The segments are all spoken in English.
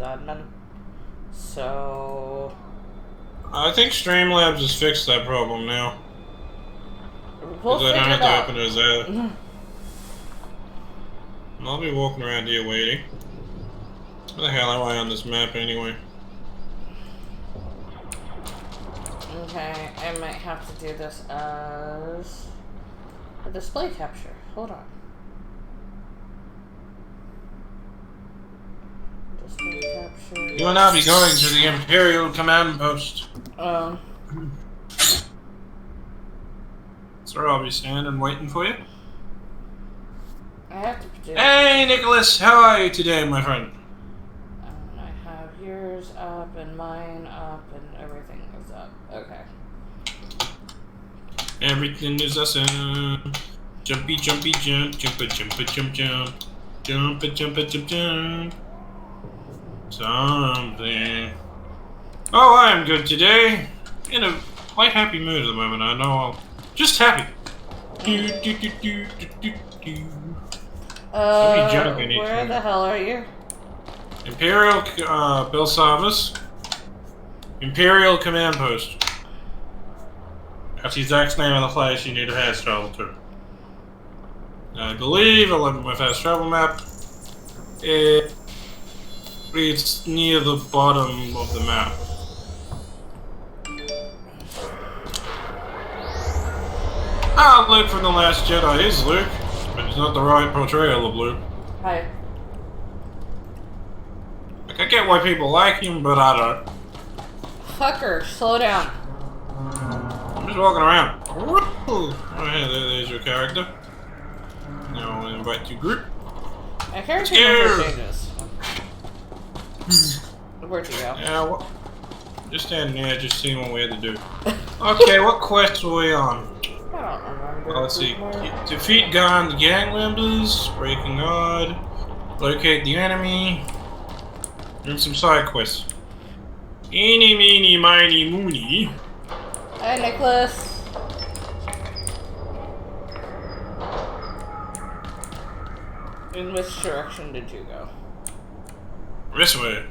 admin. So... I think Streamlabs has fixed that problem now. We'll Because I don't have to out. open it as that. I'll be walking around here waiting. Where the hell am I on this map anyway? Okay, I might have to do this as a display capture. Hold on. Display capture. You will now be going to the Imperial Command Post. So I'll be standing waiting for you. I have to produce. Hey Nicholas, how are you today, my friend? I have yours up and mine up and everything is up. Okay. Everything is awesome. Jumpy, jumpy, jump, jumpa, jumpa, jump, jump. Jumpa, jumpa, jump, jump. Something. Oh, I am good today. In a quite happy mood at the moment. I know I'll just happy. Where the hell are you? Imperial, Bill Savas. Imperial Command Post. That's the exact name of the place you need to fast travel to. I believe, I'll look at my fast travel map. It's near the bottom of the map. Ah, Luke from The Last Jedi is Luke, but it's not the right portrayal of Luke. Hi. Like, I get why people like him, but I don't. Fucker, slow down. I'm just walking around. Oh, yeah, there's your character. Now I'll invite you group. My character never changes. Where'd you go? Yeah, well, just standing there, just seeing what we had to do. Okay, what quest were we on? I don't remember. Well, let's see. Defeat gang members, breaking guard, locate the enemy, and some side quests. Eeny, meeny, miny, moony. Hi, Nicholas. In which direction did you go? This way.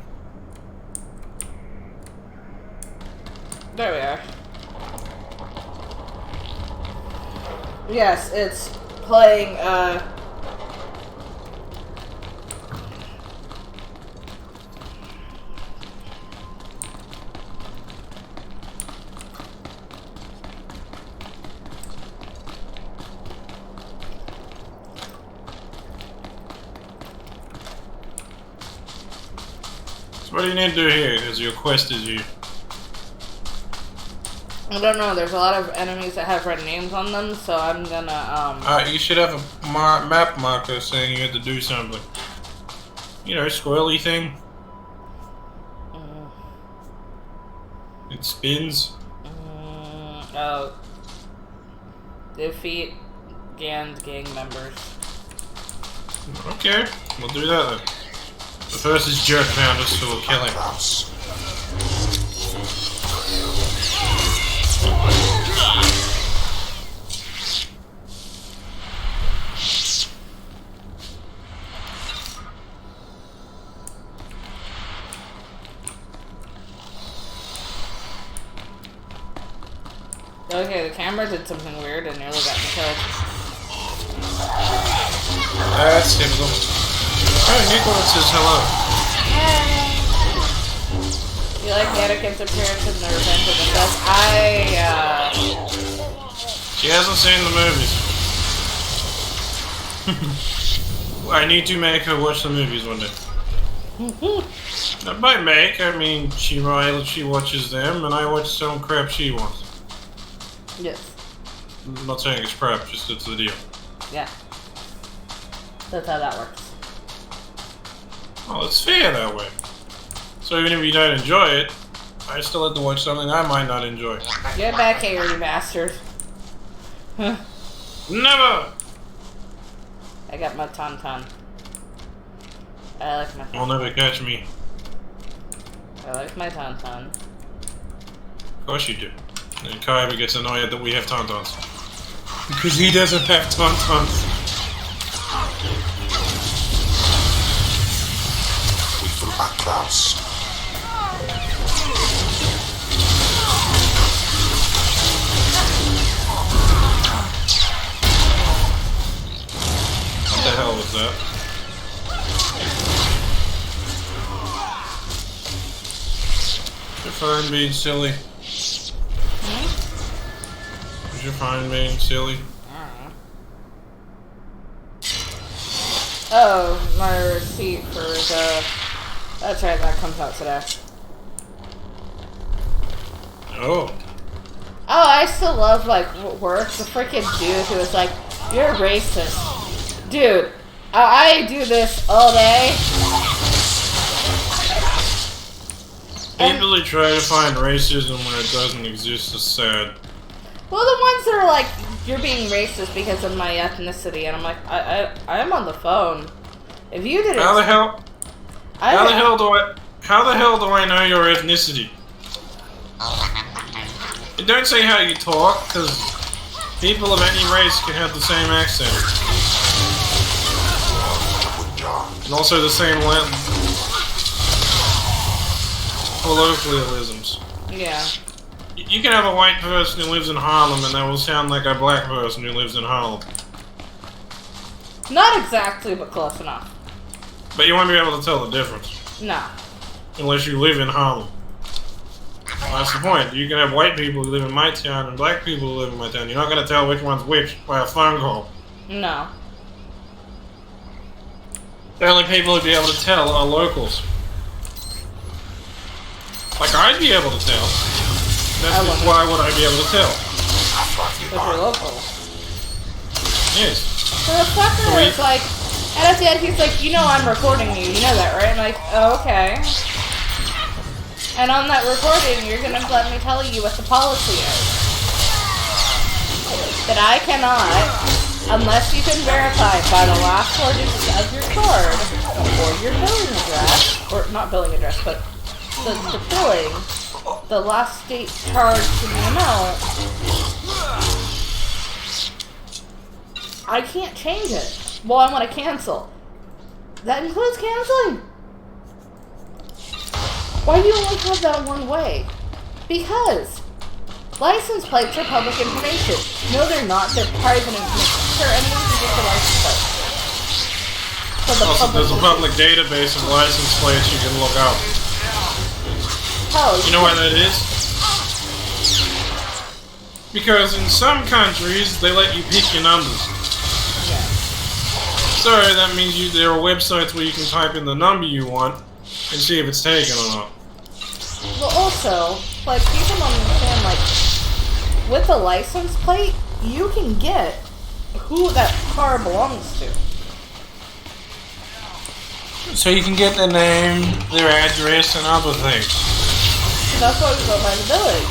There we are. Yes, it's playing, So what do you need to do here? Because your quest is you. I don't know, there's a lot of enemies that have red names on them, so I'm gonna, You should have a map marker saying you had to do something. You know, squirrely thing. It spins. Oh. Defeat gang members. Okay, we'll do that then. The first is Jerk found us, so we'll kill him. Okay, the camera did something weird and nearly got me killed. That's typical. Oh, Nicholas says hello. Hey. You like Anakin's appearance in The Revenge of the Sith? She hasn't seen the movies. I need to make her watch the movies one day. Not by make, I mean she watches them and I watch some crap she wants. Yes. I'm not saying it's crap, just it's the deal. Yeah. That's how that works. Well, it's fair that way. So even if you don't enjoy it, I still have to watch something I might not enjoy. Get back here, you bastard. Never! I got my tauntaun. I like my tauntaun. You'll never catch me. I like my tauntaun. Of course you do. And Kaiba gets annoyed that we have tauntauns. Because he doesn't have tauntauns. Bounce. What the hell was that? Your phone being silly. Is your phone being silly? Oh, my receipt for the... That's right, that comes out today. Oh. Oh, I still love, like, work. The freaking dude who was like, you're racist. Dude, I do this all day. People who try to find racism where it doesn't exist is sad. Well, the ones that are like, you're being racist because of my ethnicity, and I'm like, I'm on the phone. If you didn't... How the hell do I know your ethnicity? You don't say how you talk, because people of any race can have the same accent. And also the same colloquialisms. Yeah. You can have a white person who lives in Harlem and that will sound like a black person who lives in Harlem. Not exactly, but close enough. But you won't be able to tell the difference. No. Unless you live in Harlem. Well, that's the point. You can have white people who live in my town and black people who live in my town. You're not going to tell which one's which by a phone call. No. The only people who'd be able to tell are locals. Like, I'd be able to tell. That's just why would I be able to tell? If you're local. Yes. So the fucker is like, and at the end he's like, you know I'm recording you know that, right? I'm like, oh, okay. And on that recording, you're gonna let me tell you what the policy is. That I cannot, unless you can verify by the last four digits of your card, or your billing address, or not billing address, but the billing, the last state charge to the amount, I can't change it. Well, I want to cancel. That includes canceling. Why do you only have that one way? Because license plates are public information. No, they're not. They're private information. Sure, anyone can get the license plate. Also, there's a public database of license plates you can look up. Hell, you know why that is? Because in some countries, they let you pick your numbers. Yeah. So that means there are websites where you can type in the number you want and see if it's taken or not. Well, also, like, you can understand, like, with a license plate, you can get who that car belongs to. So you can get their name, their address, and other things. That's why we go by the billing.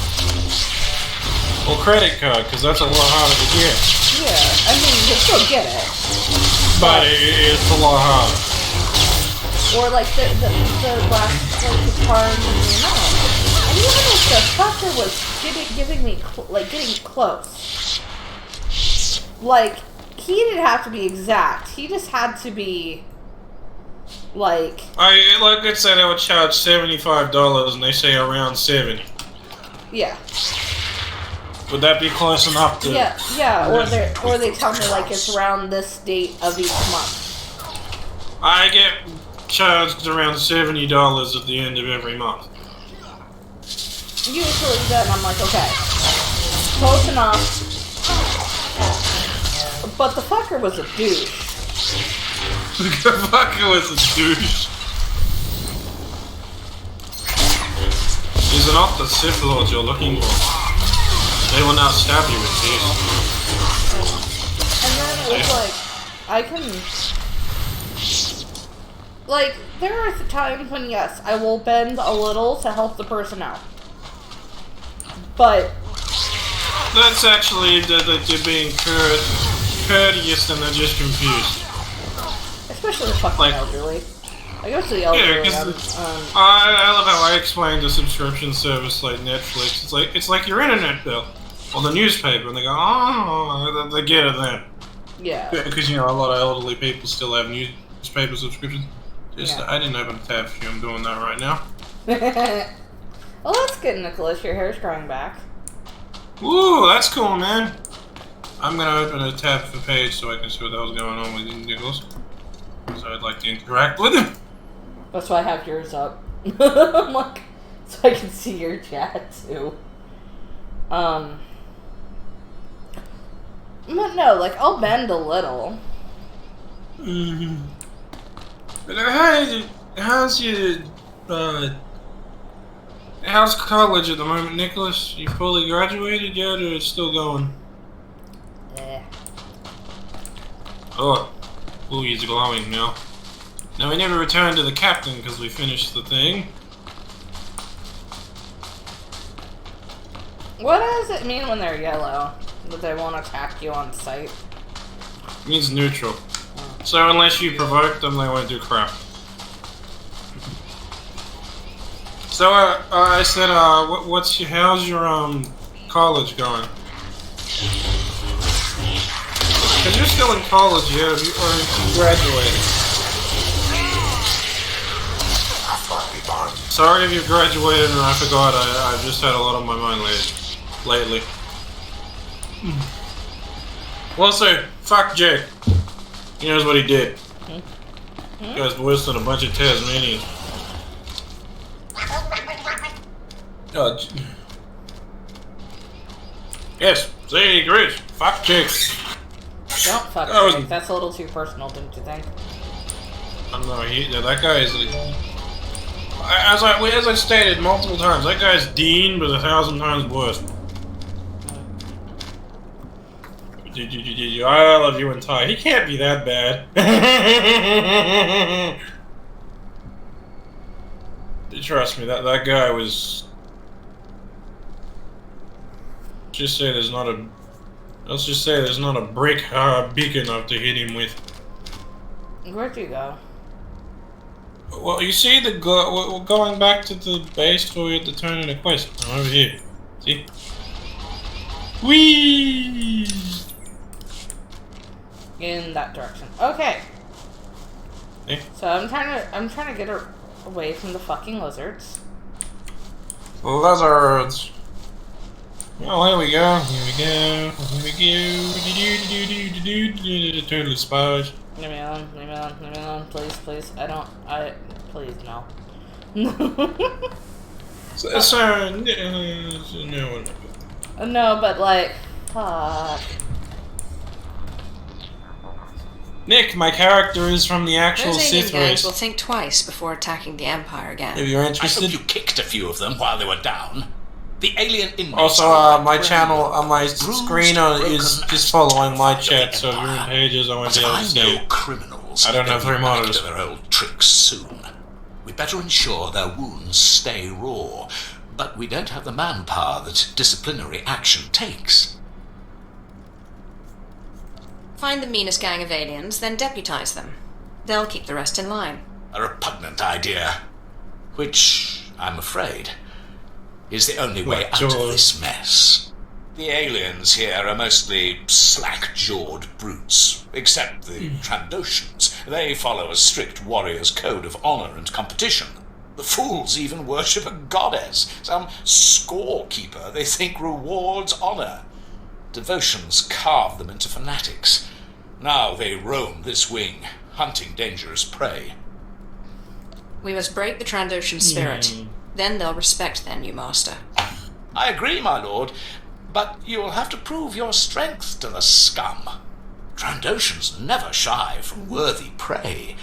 Or credit card, because that's a lot harder to get. Yeah, I mean, you can still get it. But it's a lot harder. Or like the last, like the card and the amount. And even if the fucker was giving me, getting close. Like, he didn't have to be exact. He just had to be, like I said, I would charge $75 and they say around 70. Yeah. Would that be close enough to... Yeah, or they tell me, like, it's around this date of each month. I get charged around $70 at the end of every month. Usually then I'm like, okay, close enough. But the fucker was a douche. The fucker was a douche. These are not the Sith Lords you're looking for. They will now stab you with this. And then it was like, I can... Like, there are times when, yes, I will bend a little to help the person out. But... That's actually that you're being courteous and they're just confused. Especially the fucking elderly. I go to the elderly. Yeah, I love how I explained a subscription service like Netflix. It's like your internet bill or the newspaper, and they go, oh, they get it then. Yeah. Because a lot of elderly people still have newspaper subscriptions. Yeah. I didn't open a tab for you. I'm doing that right now. Well, that's good, Nicholas. Your hair's growing back. Ooh, that's cool, man. I'm gonna open a tab for Paige so I can see what the hell's going on with you, Nicholas. So I'd like to interact with him. That's why I have yours up. I'm like, so I can see your chat too. But no, like, I'll bend a little. But how's your, how's college at the moment, Nicholas? You fully graduated yet, or it's still going? Yeah. Oh, he's glowing now. Now, we never returned to the captain because we finished the thing. What does it mean when they're yellow? That they won't attack you on sight? It means neutral. So unless you provoke them, they won't do crap. So, I said, how's your, college going? Because you're still in college, yeah, or you graduated. Sorry if you graduated and I forgot, I've just had a lot on my mind lately. Also, fuck Jake. He knows what he did. He guy's worse than a bunch of Tasmanians. Yes, say he agrees. Fuck Jake. Don't fuck Jake. That's a little too personal, don't you think? No, that guy is... As I stated multiple times, that guy's Dean, but 1,000 times worse. I love you and Ty. He can't be that bad. Trust me, that guy was... Let's just say there's not a brick big enough to hit him with. Where'd you go? Well, you see we're going back to the base where we had to turn in a quest. I'm over here. See? Whee! In that direction. Okay. Eh? So I'm trying to get her away from the fucking lizards. Lizards. Oh, here we go. Totally spies. Leave me alone, please, please, no. No, but like, fuck. Nick, my character is from the actual Sith race. Will think twice before attacking the Empire again. If you're interested. I hope you kicked a few of them while they were down. The alien inmates. Also, my channel on my screen is just following my chat, so if you're in pages, I won't be able to see it. Criminals. I don't have 3 monitors. To their old tricks soon. We better ensure their wounds stay raw, but we don't have the manpower that disciplinary action takes. Find the meanest gang of aliens, then deputize them. They'll keep the rest in line. A repugnant idea, which, I'm afraid, is the only way out of this mess. The aliens here are mostly slack-jawed brutes, except the Trandoshans. They follow a strict warrior's code of honor and competition. The fools even worship a goddess, some scorekeeper they think rewards honor. Devotions carve them into fanatics. Now they roam this wing, hunting dangerous prey. We must break the Trandoshan spirit. Then they'll respect their new master. I agree, my lord, but you will have to prove your strength to the scum. Trandoshans never shy from worthy prey,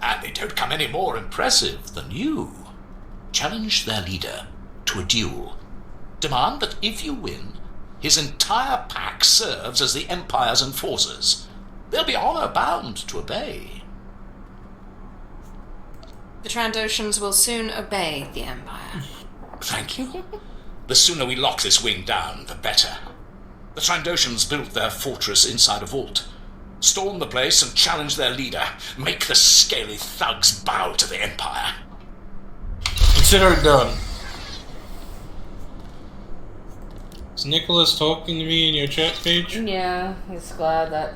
and they don't come any more impressive than you. Challenge their leader to a duel. Demand that if you win, his entire pack serves as the Empire's enforcers. They'll be honor-bound to obey. The Trandoshans will soon obey the Empire. Thank you. The sooner we lock this wing down, the better. The Trandoshans built their fortress inside a vault. Storm the place and challenge their leader. Make the scaly thugs bow to the Empire. Consider it done. Is Nicholas talking to me in your chat page? Yeah, he's glad that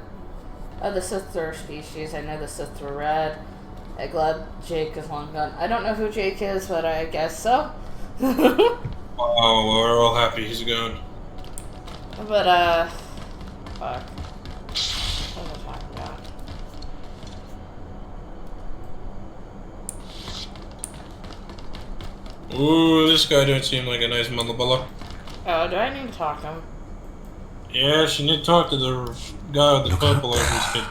the Sith are species. I know the Sith are red. I'm glad Jake is long gone. I don't know who Jake is, but I guess so. Oh, well, we're all happy he's gone. But, fuck. What am I talking about? Ooh, this guy don't seem like a nice motherfucker. Oh, do I need to talk to him? Yes, you need to talk to the guy with the purple over his head.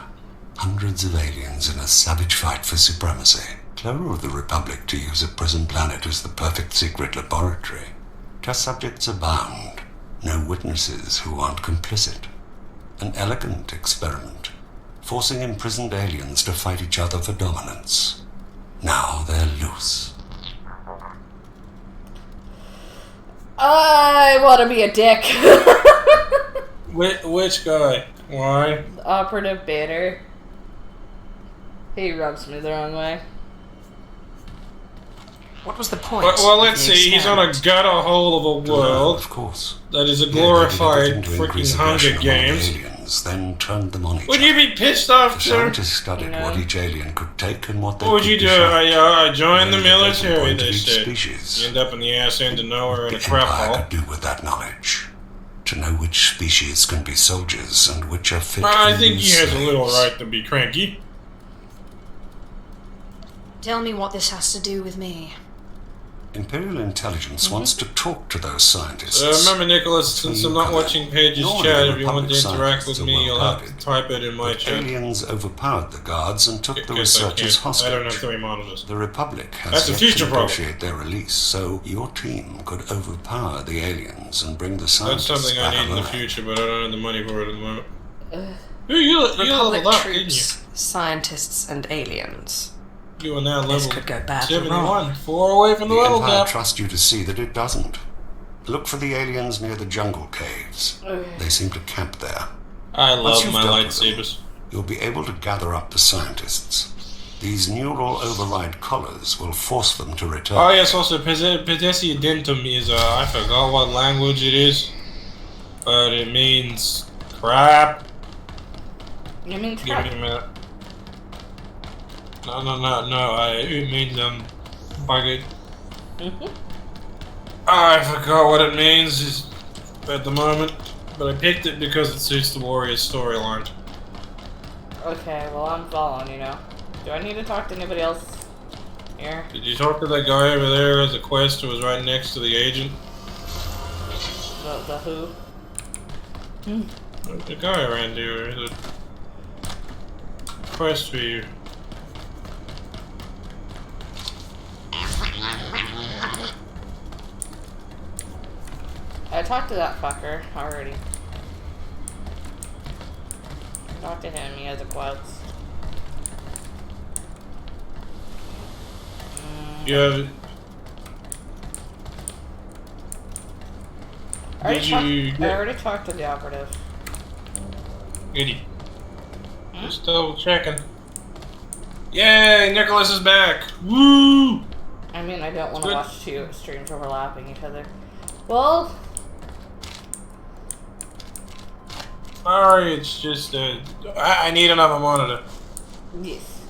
Hundreds of aliens in a savage fight for supremacy. Clever of the Republic to use a prison planet as the perfect secret laboratory. Test subjects are bound. No witnesses who aren't complicit. An elegant experiment, forcing imprisoned aliens to fight each other for dominance. Now they're loose. I want to be a dick. Which guy? Why? Operative Bader. He rubs me the wrong way. What was the point? Well, let's of the see. He's on a experiment? gutter hole of a world Of course. that is a Yeah, glorified they did everything to increase freaking Hunger aggression among the Games. aliens, then turned them on each Would other. you be pissed off, The sir? scientists studied No. what each alien could take and what they What would could you do? decide. I joined the Learned the breaking military, point they of each said. species. You end up in the ass end of nowhere in The a crap Empire hole. could do with that knowledge. To know which species can be soldiers and which are fit I to think be he has a little slaves. right to be cranky. Tell me what this has to do with me. Imperial intelligence wants to talk to those scientists. Remember, Nicholas, So since you I'm not come watching in. Paige's Normally chat, the if you want to Republic interact with scientists are me, you'll well have to guarded. type it in my But chat. aliens overpowered the guards and took the Yes, I researchers can. hostage. I don't have 3 monitors. The Republic has That's a yet future to problem. negotiate their release, so your team could overpower the aliens and bring the That's scientists something I back need in the alive. future, but I don't have the money for it at the moment. You Republic leveled up, didn't you? troops, scientists, and aliens. You are now This level could go badly 71. wrong. 4 away from the The level Empire cap. trusts you to see that it doesn't. Look for the aliens near the jungle caves. They seem to camp there. I Once love you've my dealt with them, lightsabers. You'll be able to gather up the scientists. These neural override collars will force them to return. Oh yes, also Pedesidentum is I forgot what language it is, but it means crap. You mean Give me crap? a minute. No. It means bugger. I forgot what it means at the moment, but I picked it because it suits the Warriors storyline. Okay, well I'm following you now. Do I need to talk to anybody else here? Did you talk to that guy over there as a quest who was right next to the agent? The who? The guy around here is a quest for you. I talked to that fucker already. Talk to him, he has a quest. You have. I Did already, you I already talked to the operative. Goody. Just double checking. Yay! Nicholas is back! Woo! I mean, I don't want to Good. watch 2 streams overlapping each other. Well, Sorry, it's just I need another monitor. yes.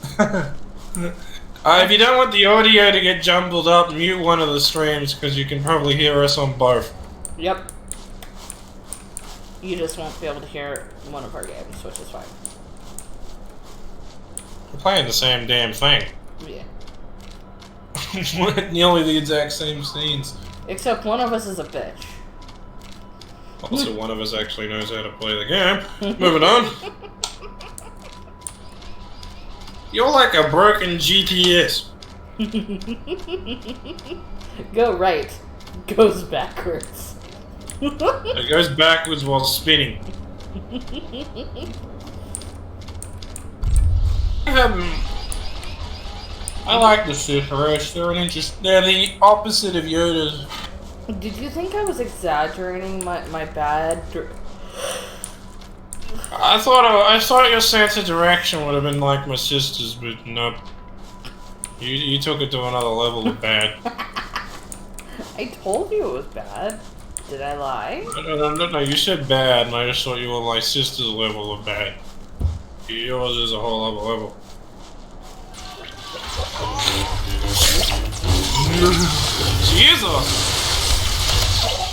If you don't want the audio to get jumbled up, mute one of the streams because you can probably hear us on both. Yep. You just won't be able to hear one of our games, which is fine. We're playing the same damn thing. Yeah. Nearly the exact same scenes. Except one of us is a bitch. Also, one of us actually knows how to play the game. Moving on. You're like a broken GTS. Go right. Goes backwards. It goes backwards while spinning. I like the Super-Rush. They're the opposite of Yoda's. Did you think I was exaggerating my bad? I thought your sense of direction would have been like my sister's, but nope. You took it to another level of bad. I told you it was bad. Did I lie? No, you said bad, and I just thought you were my sister's level of bad. Yours is a whole other level. She is awesome.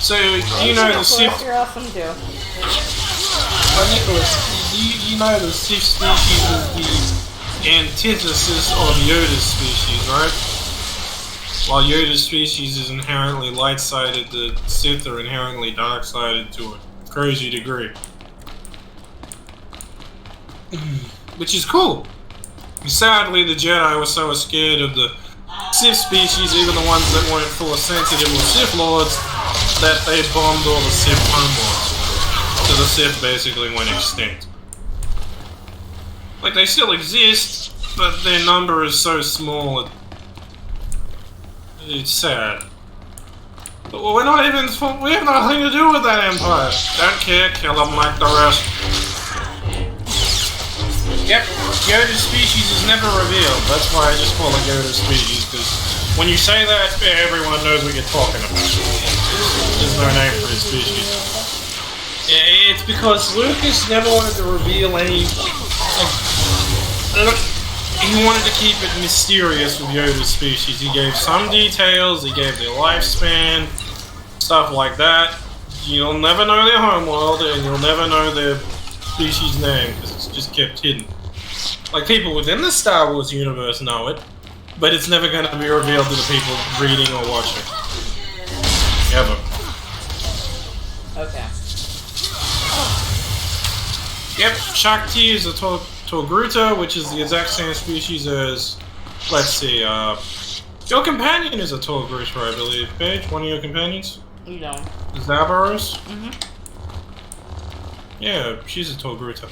So, you know the Sith... You're awesome too. Nicholas, you know the Sith species is the antithesis of Yoda's species, right? While Yoda's species is inherently light-sided, the Sith are inherently dark-sided to a crazy degree. Which is cool. Sadly, the Jedi were so scared of the Sith species, even the ones that weren't Force sensitive or Sith Lords, that they bombed all the Sith homeworlds. So the Sith basically went extinct. Like, they still exist, but their number is so small, it's sad. But we're not even, we have nothing to do with that Empire. Don't care, kill them like the rest. Yep, Yoda's species is never revealed. That's why I just call it Yoda's species, because when you say that, everyone knows what you're talking about. There's no name for his species. It's because Lucas never wanted to reveal any... he wanted to keep it mysterious with Yoda's species. He gave some details, he gave their lifespan, stuff like that. You'll never know their homeworld, and you'll never know their species name, because it's just kept hidden. Like, people within the Star Wars universe know it, but it's never going to be revealed to the people reading or watching. Ever. Okay. Yep, Shakti is a Togruta, which is the exact same species as, let's see, your companion is a Togruta, I believe. Paige, one of your companions? You don't. Zabaros? Mm-hmm. Yeah, she's a Togruta.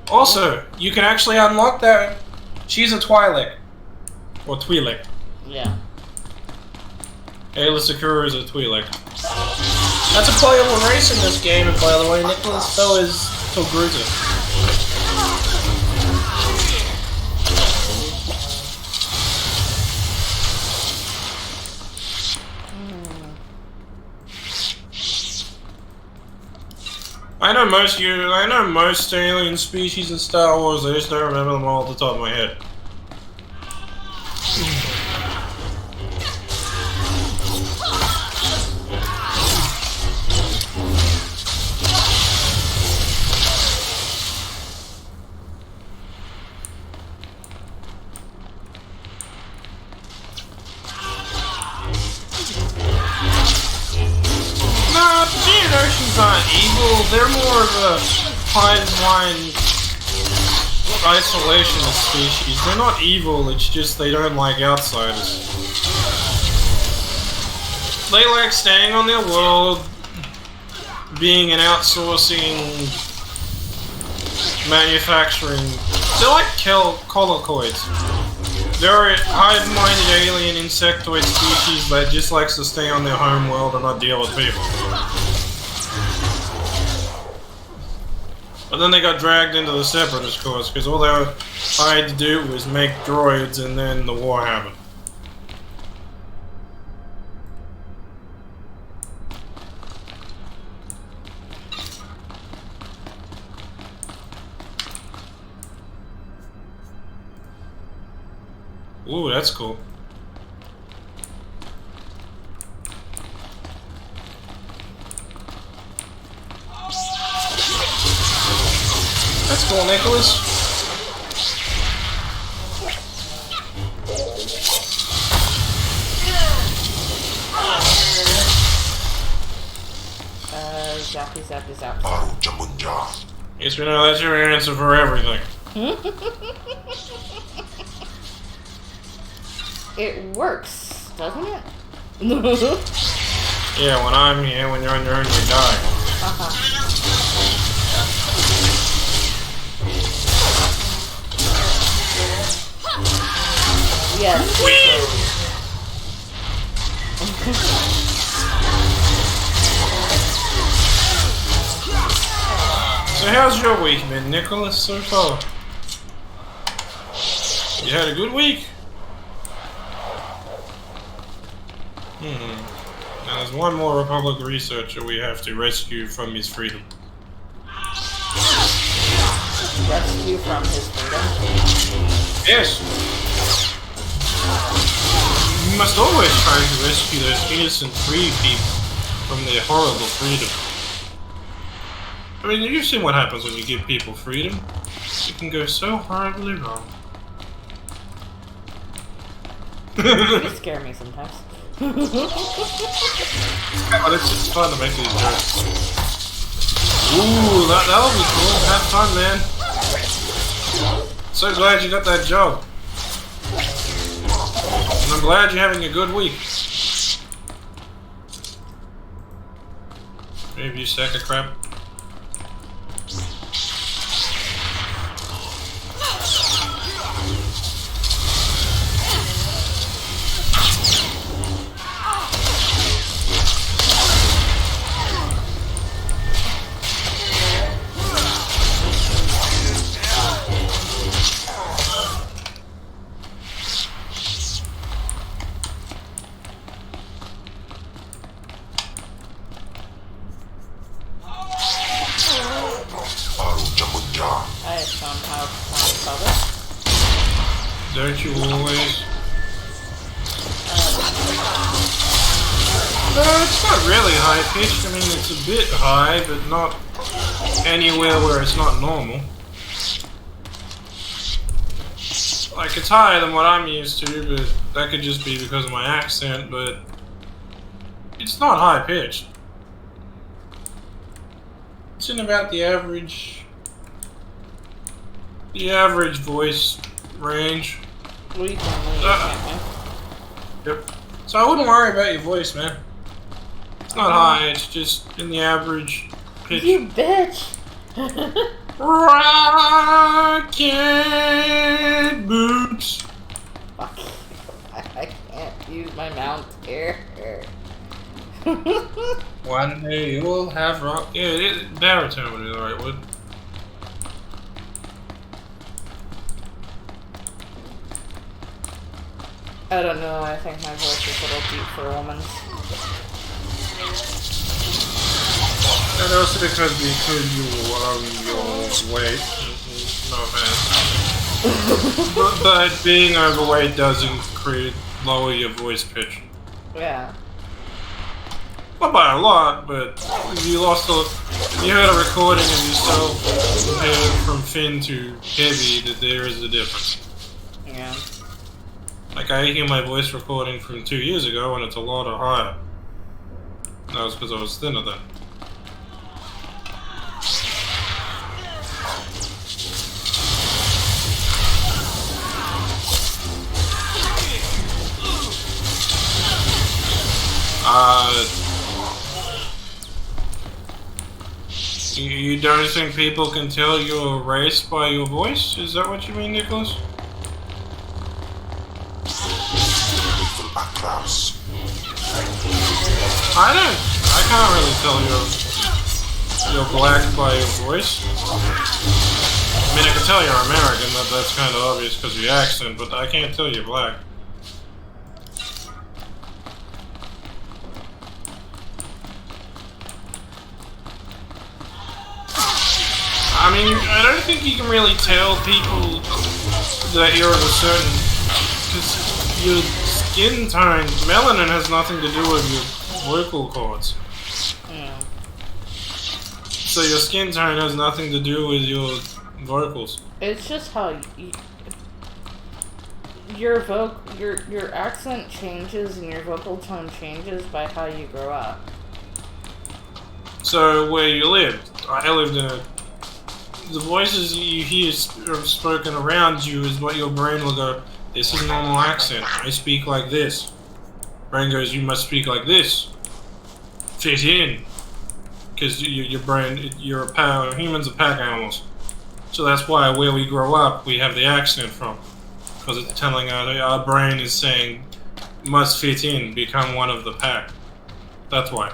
Also, you can actually unlock that. She's a Twi'lek. Or Twi'lek. Yeah. Ayla Secura is a Twi'lek. That's a playable race in this game, and by the way, Nicholas, so is Togruta. I know most alien species in Star Wars, I just don't remember them all off the top of my head. No, Zioreturns aren't evil. They're more of a hide-blind isolationist species. They're not evil, it's just they don't like outsiders. They like staying on their world, being an outsourcing, manufacturing. They're like colocoids. They're a hive-minded alien insectoid species that just likes to stay on their home world and not deal with people. But then they got dragged into the Separatist cause, because all they had to do was make droids and then the war happened. Ooh, that's cool. That's cool, Nicholas. Zappy Zappity Zap Zap. Yes, we know that's your answer for everything. It works, doesn't it? Yeah, when I'm here, when you're on your own, you die. Yes. So how's your week been, Nicholas, so far? You had a good week? Now there's one more Republic researcher we have to rescue from his freedom. Rescue from his freedom? Yes! must always try to rescue those innocent free people from their horrible freedom. I mean, you've seen what happens when you give people freedom. It can go so horribly wrong. You scare me sometimes. Oh, it's just fun to make these jokes. Ooh, that'll be cool. Have fun, man. So glad you got that job. And I'm glad you're having a good week. Maybe you sack of crap. I somehow spell it. Don't you always? No, it's not really high pitched. I mean, it's a bit high, but not anywhere where it's not normal. Like, it's higher than what I'm used to, but that could just be because of my accent, but it's not high pitched. It's in about the average voice range. We Yep. So I wouldn't worry about your voice, man. It's not high, it's just in the average pitch. You bitch! Rocket boots. Fuck. I can't use my mount here. One day you will have rock. Yeah, baritone would be the right word. I don't know, I think my voice is a little deep for a woman. And also because you your weight. No offense. but being overweight doesn't lower your voice pitch. Yeah. Not by a lot, but if you heard a recording of yourself compared from thin to heavy, that there is a difference. Yeah. Like, I hear my voice recording from 2 years ago and it's a lot higher. And that was because I was thinner then. You don't think people can tell your race by your voice? Is that what you mean, Nicholas? I can't really tell you're black by your voice. I mean, I can tell you're American, that's kind of obvious because of your accent, but I can't tell you're black. I mean, I don't think you can really tell people that you're of a certain... because your skin tone, melanin has nothing to do with your vocal cords. Yeah. So your skin tone has nothing to do with your vocals. It's just how your accent changes and your vocal tone changes by how you grow up. So where you lived, I lived in a... The voices you hear spoken around you is what your brain will go, this is normal accent, I speak like this. Brain goes, you must speak like this. Fit in. Because your brain, humans are pack animals. So that's why where we grow up, we have the accent from. Because it's telling our brain is saying, must fit in, become one of the pack. That's why.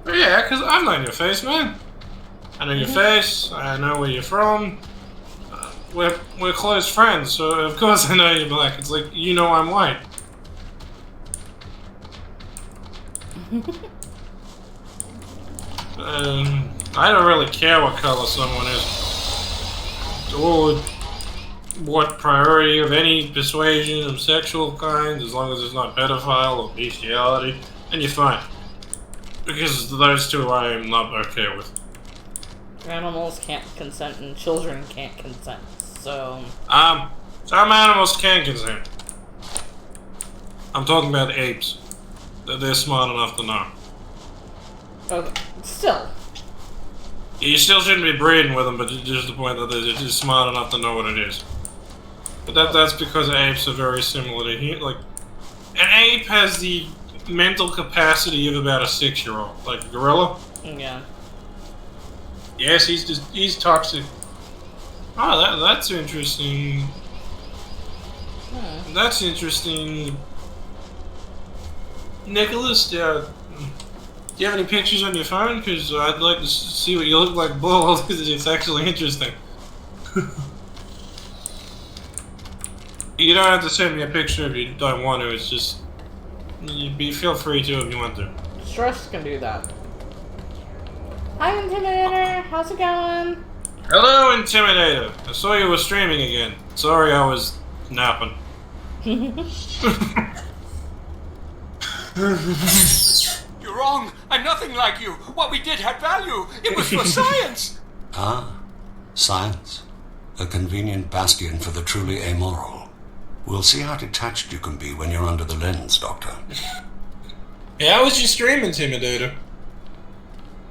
But yeah, because I'm not in your face, man. I know your face, I know where you're from. We're close friends, so of course I know you're black. It's like, you know I'm white. I don't really care what color someone is. Or what priority of any persuasion of sexual kind, as long as it's not pedophile or bestiality, then you're fine. Because those two I am not okay with. Animals can't consent and children can't consent, so... Some animals can consent. I'm talking about apes. They're smart enough to know. Okay. Still. You still shouldn't be breeding with them, but just the point that they're just smart enough to know what it is. But that's because apes are very similar to humans. Like, an ape has the mental capacity of about a 6-year-old. Like a gorilla. Yeah. Yes, he's toxic. Oh, that's interesting. That's interesting. Nicholas, do you have any pictures on your phone? Because I'd like to see what you look like bald, because it's actually interesting. You don't have to send me a picture if you don't want to, it's just... feel free to if you want to. Stress can do that. Hi, Intimidator. How's it going? Hello, Intimidator. I saw you were streaming again. Sorry I was napping. You're wrong. I'm nothing like you. What we did had value. It was for science. Ah, science. A convenient bastion for the truly amoral. We'll see how detached you can be when you're under the lens, Doctor. Yeah, how was your stream, Intimidator?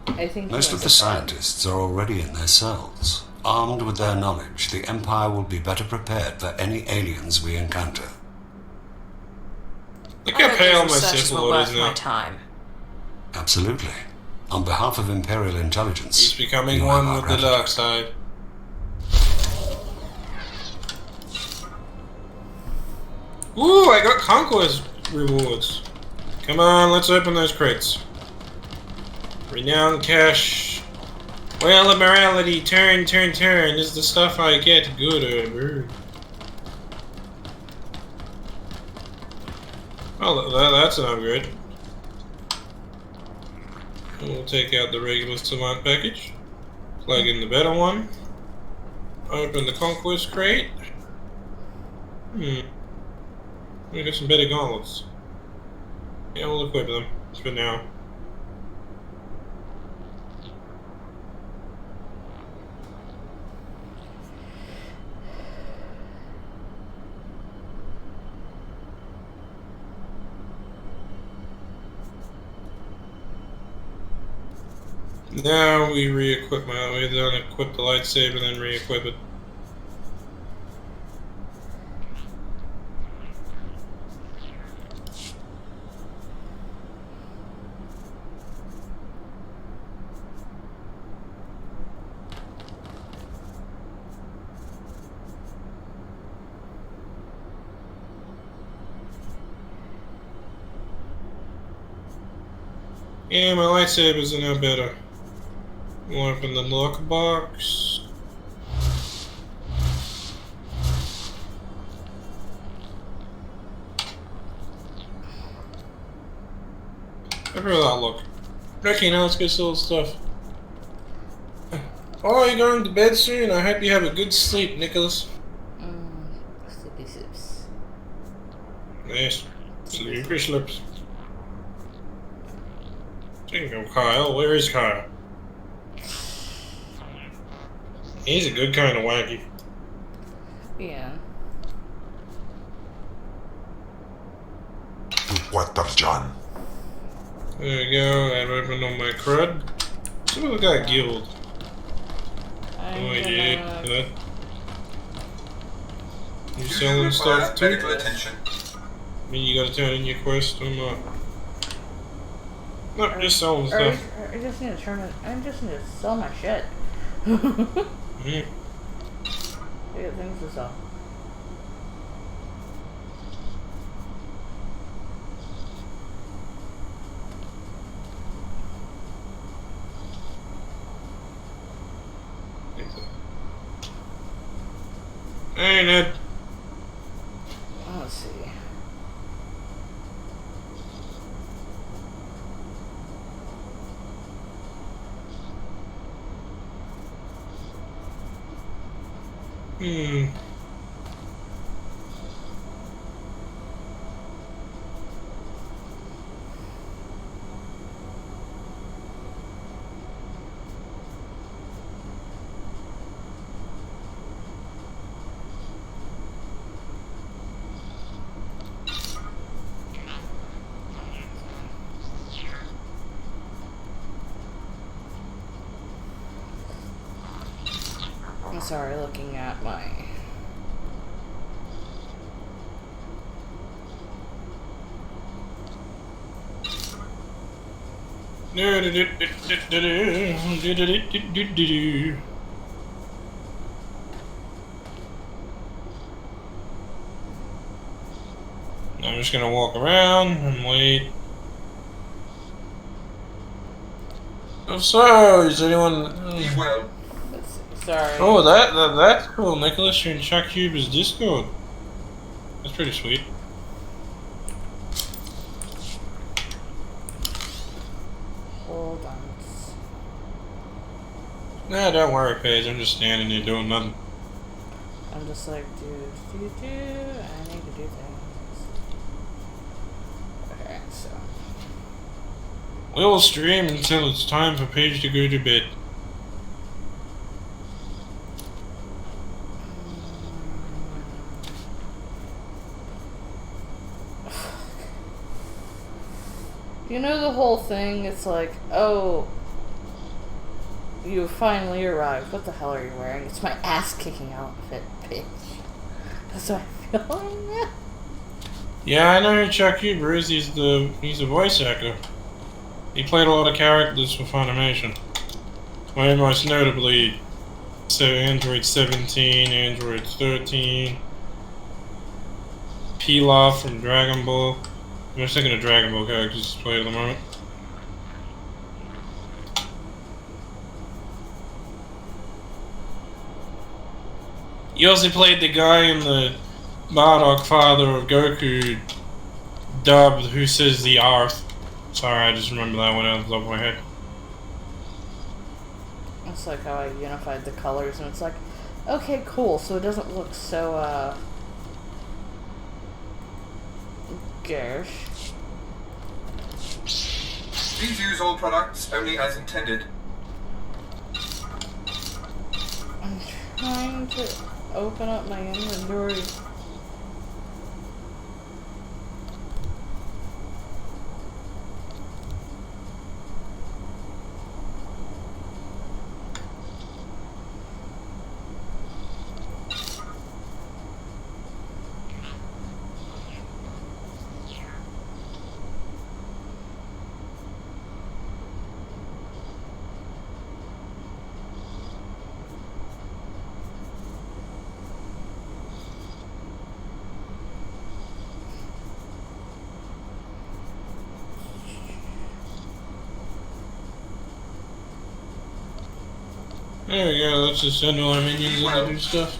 I think Most of the scientists are already in their cells. Armed with their knowledge, the Empire will be better prepared for any aliens we encounter. Look how pale my research Sith will Lord worth is my now. time. Absolutely. On behalf of Imperial Intelligence... He's becoming you one have our with the gratitude. dark side. Ooh, I got Conquest rewards. Come on, let's open those crates. Renowned cash. Well of morality, turn is the stuff I get. Good. Oh, that's an upgrade. We'll take out the regular Savant package. Plug in the better one. Open the Conquest crate. We got some better gauntlets. Yeah, we'll equip them for now. Now we re-equip we don't equip the lightsaber, then re-equip it. Yeah, my lightsabers are now better. We'll open the lockbox. How will that look? Okay, now let's go sell stuff. Oh, you're going to bed soon? I hope you have a good sleep, Nicholas. Sleepy sips. Nice. Sleepy slips. Speaking of Kyle, where is Kyle? He's a good kind of wacky. Yeah. What the John? There we go, I've opened on my crud. So we got guild. Oh yeah, that. You selling stuff too? Attention. I mean, you gotta turn in your quest or not? Nope, just selling Or stuff. I just need to turn it. I just need to sell my shit. Mm. I got things to sell. Hey, Ned. Let's see. sorry, looking at my... I'm just gonna walk around and wait. Oh, so is anyone? Sorry. Oh, that's cool. Nicholas, you're in Chuck Huber's Discord. That's pretty sweet. Hold on. Nah, don't worry, Paige. I'm just standing here doing nothing. I'm just like, I need to do things. Okay, so. We will stream until it's time for Paige to go to bed. You know the whole thing, it's like, oh, you finally arrived. What the hell are you wearing? It's my ass-kicking outfit, bitch. That's what I feel like. Yeah, I know who Chuck Huber is. He's a voice actor. He played a lot of characters for Funimation. Well, most notably, Android 17, Android 13, Pilaf from Dragon Ball. I'm just thinking of Dragon Ball characters to play at the moment. He also played the guy in the Bardock Father of Goku dub who says the Arth. Sorry, I just remember that one out of the top of my head. It's like how I unified the colors, and it's like, okay, cool, so it doesn't look so, garish. Please use all products only as intended. I'm trying to open up my inventory. There we go, let's just send all our minions in to do stuff.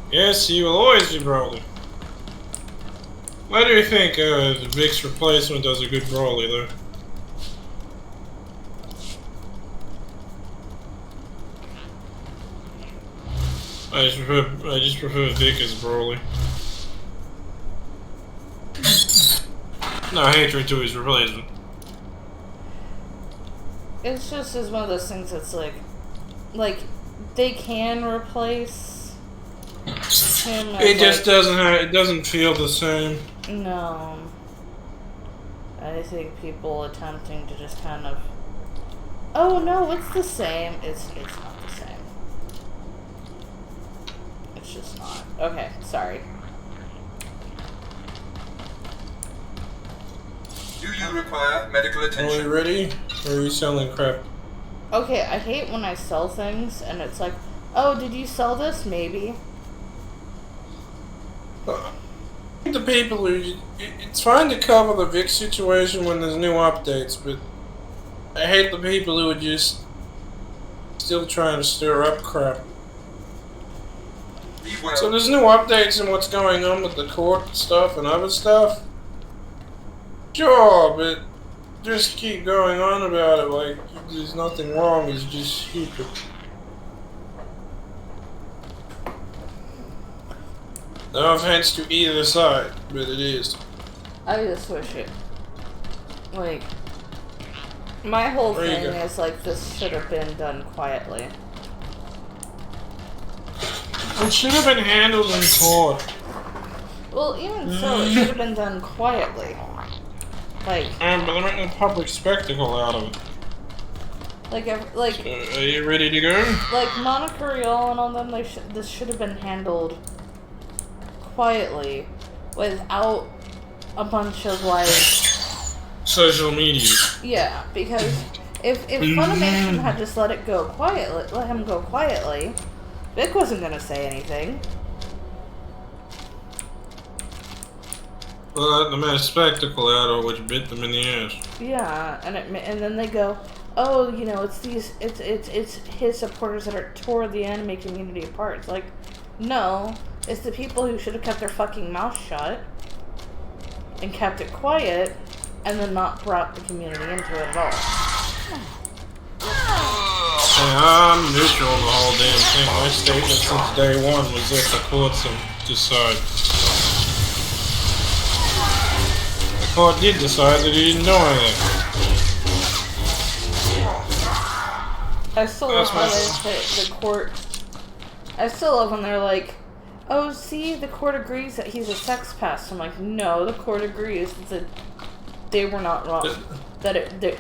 Yes, he will always be Broly. Why do you think the Vic's replacement does a good Broly though? I just prefer Vic as Broly. No hatred to his replacement. It's just as one of those things that's like they can replace him. It just it doesn't feel the same. No. I think people attempting to just kind of, oh no, it's the same. It's not the same. It's just not. Okay, sorry. Do you require medical Are attention? we ready? Or are we selling crap? Okay, I hate when I sell things and it's like, oh, did you sell this? Maybe. The people who... It's fine to cover the Vic situation when there's new updates, but I hate the people who are just still trying to stir up crap. Be well. So there's new updates and what's going on with the court stuff and other stuff. Sure, but just keep going on about it like there's nothing wrong, it's just stupid. No offense to either side, but it is. I just wish it. Like, my whole There you thing go. is like, this should have been done quietly. It should have been handled in court. Well, even so, it should have been done quietly. Like, But they're making a public spectacle out of it. Like, Are you ready to go? like Monica Rial and all them, this should have been handled quietly, without a bunch of like social media. Yeah, because if Funimation had just let him go quietly, Vic wasn't gonna say anything. Well, they made a spectacle out of it, which bit them in the ass. Yeah, and then they go, oh, you know, it's his supporters that are tore the anime community apart. It's like, no, it's the people who should have kept their fucking mouth shut and kept it quiet, and then not brought the community into it at all. Hey, I'm neutral on the whole damn thing. My statement since day one was that the courts decide. The court did decide that he didn't know anything. I still love how they say the court. I still love when they're like, oh, see, the court agrees that he's a sex pest. I'm like, no, the court agrees that they were not wrong. That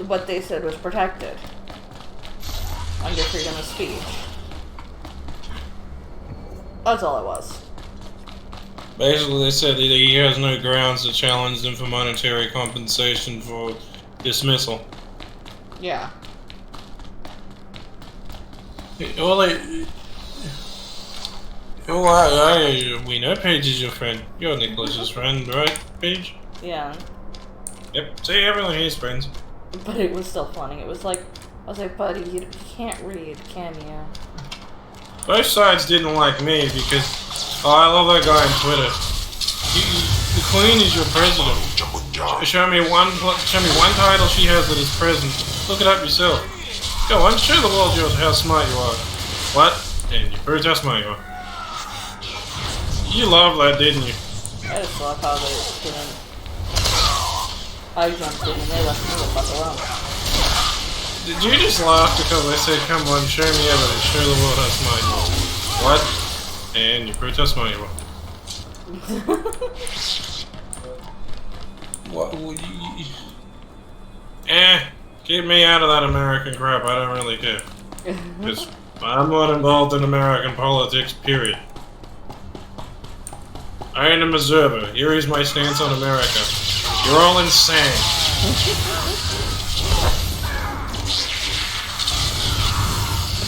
what they said was protected under freedom of speech. That's all it was. Basically, they said that he has no grounds to challenge them for monetary compensation for dismissal. Yeah. Well, we know Paige is your friend. You're Nicholas's friend, right, Paige? Yeah. Yep. See, everyone here's friends. But it was still funny. It was like, I was like, buddy, you can't read, can you? Both sides didn't like me because, I love that guy on Twitter. The Queen is your president. Show me one title she has that is president. Look it up yourself. Go on, show the world how smart you are. What? And you proved how smart you are. You loved that, didn't you? I just love how they didn't. I jumped in and they left me the fuck alone. Did you just laugh because I said, come on, show me evidence, show the world how smart you are? What? And you proved how smart you are. What would you... Keep me out of that American crap, I don't really care. Because I'm not involved in American politics, period. I am an observer. Here is my stance on America. You're all insane.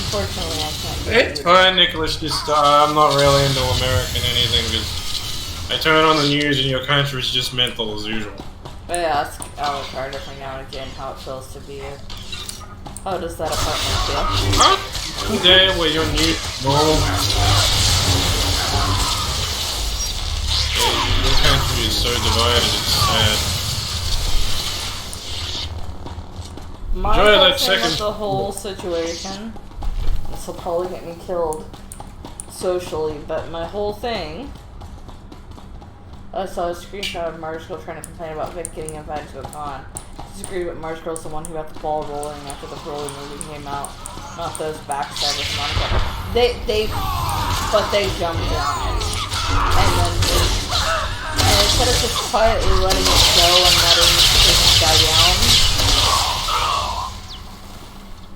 Unfortunately, I can't. It's fine, Nicholas. Just I'm not really into American anything because I turn on the news and your country's just mental as usual. But yeah, ask Alex Carter from now and again how it feels to be you. How does that apartment feel? Huh? Today where your new normal. Your country is so divided, it's sad. My Enjoy whole that thing second- with the whole situation, this will probably get me killed socially, but my whole thing, I saw a screenshot of Marge Girl trying to complain about Vic getting invited to a con. Disagree, but Marge Girl's the one who got the ball rolling after the Broly movie came out, not those backstabbers. Monica. They jumped on it, and instead of just quietly letting it go and letting it die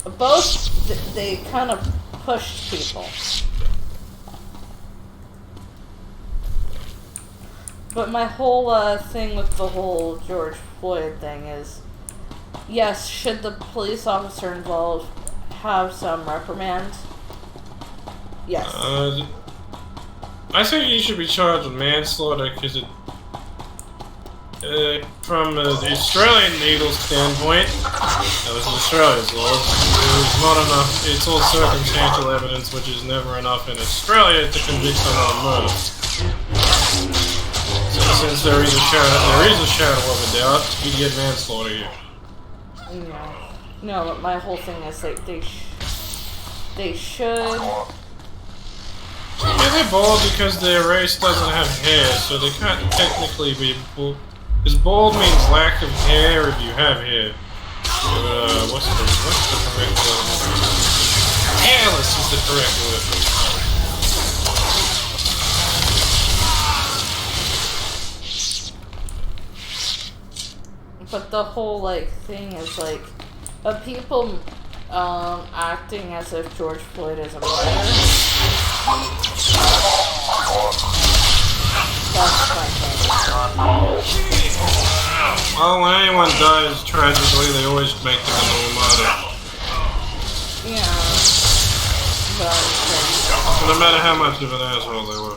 down, both they kind of pushed people. But my whole thing with the whole George Floyd thing is, yes, should the police officer involved have some reprimand? Yes. I think you should be charged with manslaughter because it, from the Australian legal standpoint, that was Australia's laws, there's not enough, it's all circumstantial evidence, which is never enough in Australia to convict someone of murder. So since there is a shadow of a doubt, you get manslaughter here. No, but my whole thing is like they should. Yeah, they're bald because their race doesn't have hair, so they can't technically be bald. Because bald means lack of hair if you have hair. But, what's the correct word? Hairless is the correct word. But the whole like thing is like, But people acting as if George Floyd is a murderer. That's my thing. Well, when anyone dies tragically, they always make them into a martyr. Yeah. But, No matter how much of an asshole they were.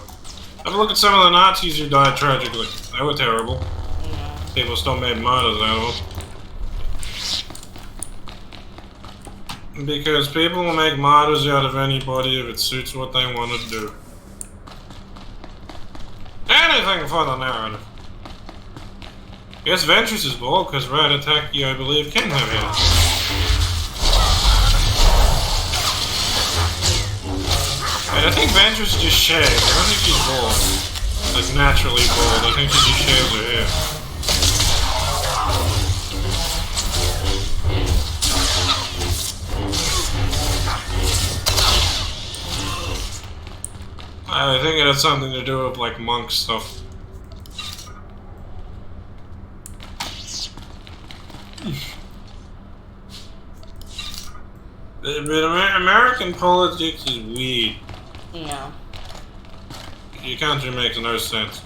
Have a look at some of the Nazis who died tragically. They were terrible. yeah. People still made martyrs out of them. Because people will make martyrs out of anybody if it suits what they want to do. Anything for the narrative. Yes, Ventress is bald because Rat Attacky, I believe, can have hair. And I think Ventress just shaves. I don't think she's bald. Like naturally bald. I think she just shaves her hair. I think it has something to do with like monk stuff. American politics is weird. Yeah. Your country makes no sense.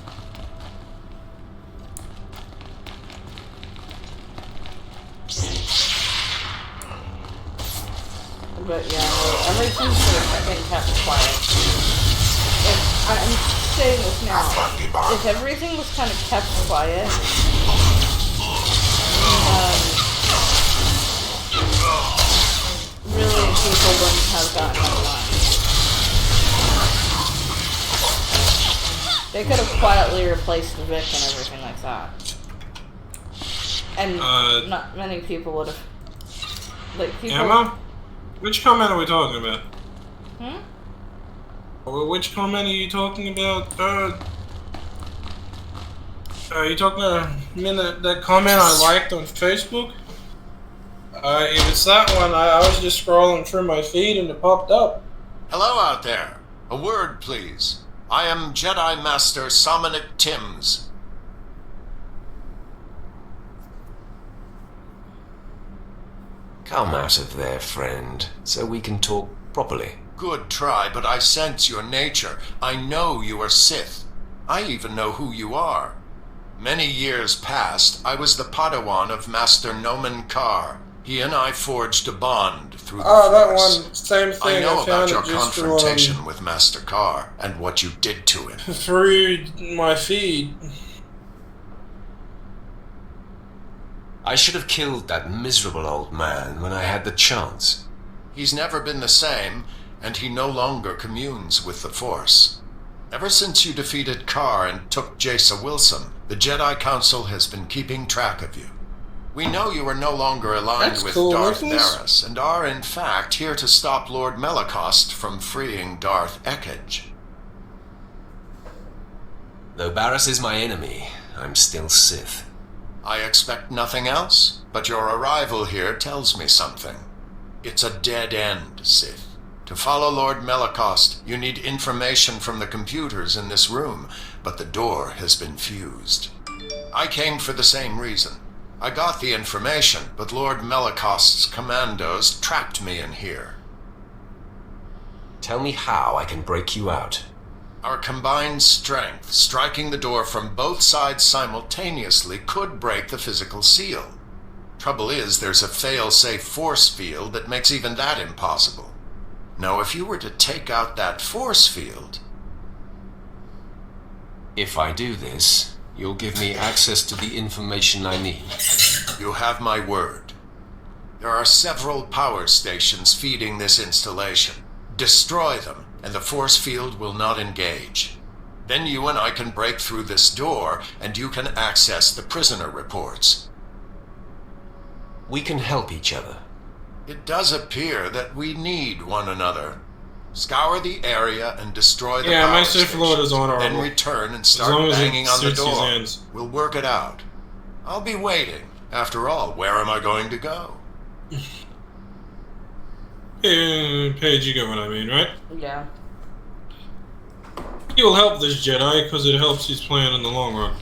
But yeah, everything's sort of getting kept quiet. I'm saying this now. If everything was kind of kept quiet, really people wouldn't have gotten online. They could have quietly replaced the Vic and everything like that. And not many people would have. Like people. Emma? Which comment are we talking about? Hmm? Which comment are you talking about? Are you talking about that comment I liked on Facebook? If it's that one, I was just scrolling through my feed and it popped up. Hello out there. A word, please. I am Jedi Master Somonic Timms. Come out of there, friend, so we can talk properly. Good try, but I sense your nature. I know you are Sith. I even know who you are. Many years past, I was the Padawan of Master Nomen Karr. He and I forged a bond through the Force. That one, same thing. I know about your just confrontation with Master Karr and what you did to him. Through my feed. I should have killed that miserable old man when I had the chance. He's never been the same, and he no longer communes with the Force. Ever since you defeated Karr and took Jace Wilson, the Jedi Council has been keeping track of you. We know you are no longer aligned with Darth Varys, and are in fact here to stop Lord Melicost from freeing Darth Ekage. Though Barris is my enemy, I'm still Sith. I expect nothing else, but your arrival here tells me something. It's a dead end, Sith. To follow Lord Melicost, you need information from the computers in this room, but the door has been fused. I came for the same reason. I got the information, but Lord Melicost's commandos trapped me in here. Tell me how I can break you out. Our combined strength, striking the door from both sides simultaneously, could break the physical seal. Trouble is, there's a fail-safe force field that makes even that impossible. Now, if you were to take out that force field... If I do this, you'll give me access to the information I need. You have my word. There are several power stations feeding this installation. Destroy them, and the force field will not engage. Then you and I can break through this door, and you can access the prisoner reports. We can help each other. It does appear that we need one another. Scour the area and destroy the power my Sith Lord is honorable. Then return and start banging on the door. We'll work it out. I'll be waiting. After all, where am I going to go? Paige, you get what I mean, right? Yeah. He'll help this Jedi because it helps his plan in the long run.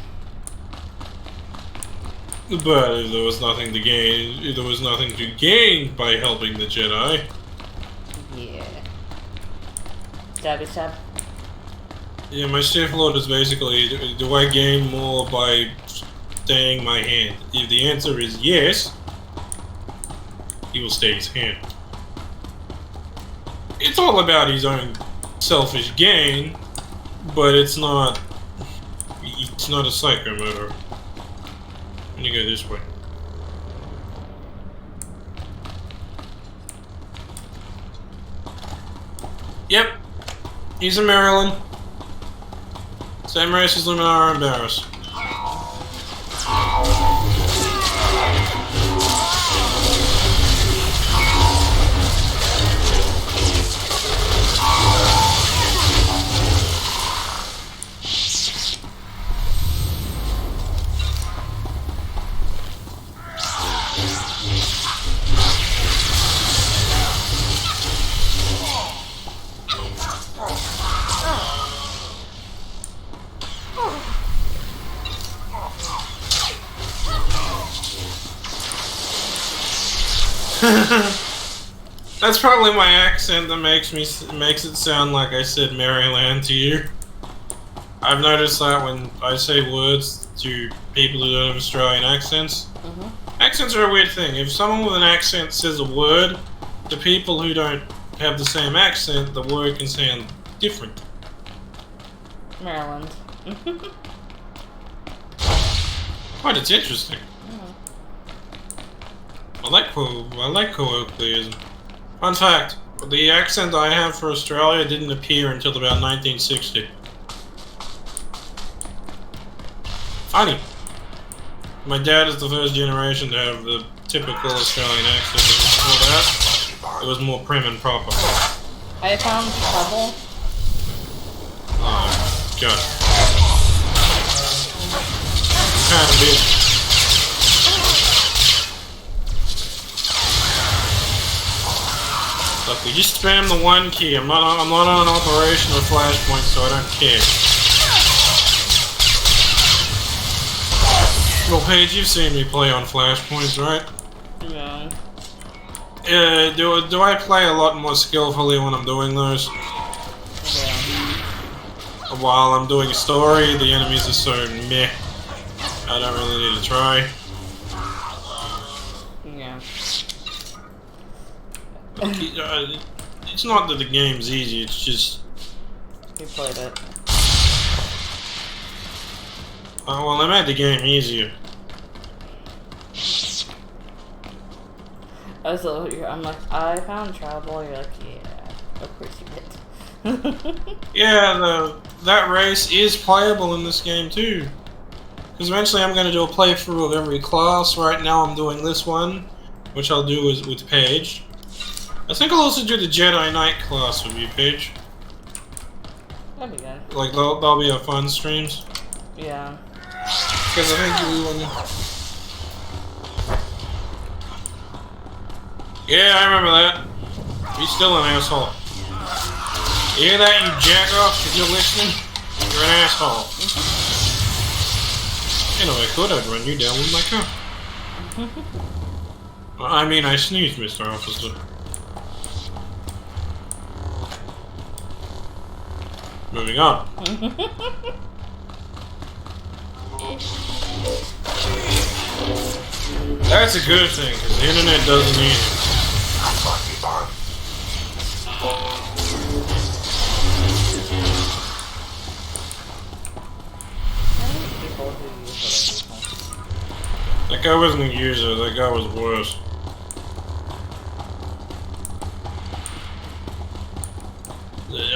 But if there was nothing to gain, if there was nothing to gain by helping the Jedi. Yeah. Stabby stab. Yeah, my Sith Lord is basically, do I gain more by staying my hand? If the answer is yes, he will stay his hand. It's all about his own selfish gain, but it's not a psychomotor. I'm gonna go this way. Yep, he's a Maryland. Same race as Luminara and Barris. That's probably my accent that makes it sound like I said Maryland to you. I've noticed that when I say words to people who don't have Australian accents. Accents are a weird thing. If someone with an accent says a word, to people who don't have the same accent, the word can sound different. Maryland. But it's interesting. I like colloquialism. Fun fact, the accent I have for Australia didn't appear until about 1960. Funny. My dad is the first generation to have the typical Australian accent. Before that, it was more prim and proper. I found trouble. Oh, God. Kind of bitch. Look, we just spam the one key. I'm not on an operation or flashpoint, so I don't care. Well, Paige, you've seen me play on flashpoints, right? Yeah. Do I play a lot more skillfully when I'm doing those? Yeah. While I'm doing a story, the enemies are so meh. I don't really need to try. Yeah. It's not that the game's easy, it's just... You played it. Oh, well, they made the game easier. So I'm like, I found trouble. You're like, yeah, of course you did. Yeah, that race is playable in this game too. Because eventually I'm going to do a playthrough of every class. Right now I'm doing this one, which I'll do with Paige. I think I'll also do the Jedi Knight class with you, Paige. That'd be good. Like, that'll be our fun streams. Yeah. Because I think you want to... Yeah, I remember that. He's still an asshole. You hear that, you jack off? If you're listening, you're an asshole. You know, I could. I'd run you down with my car. I mean, I sneezed, Mr. Officer. Moving on. That's a good thing, because the internet doesn't need it. That guy wasn't a user, that guy was worse.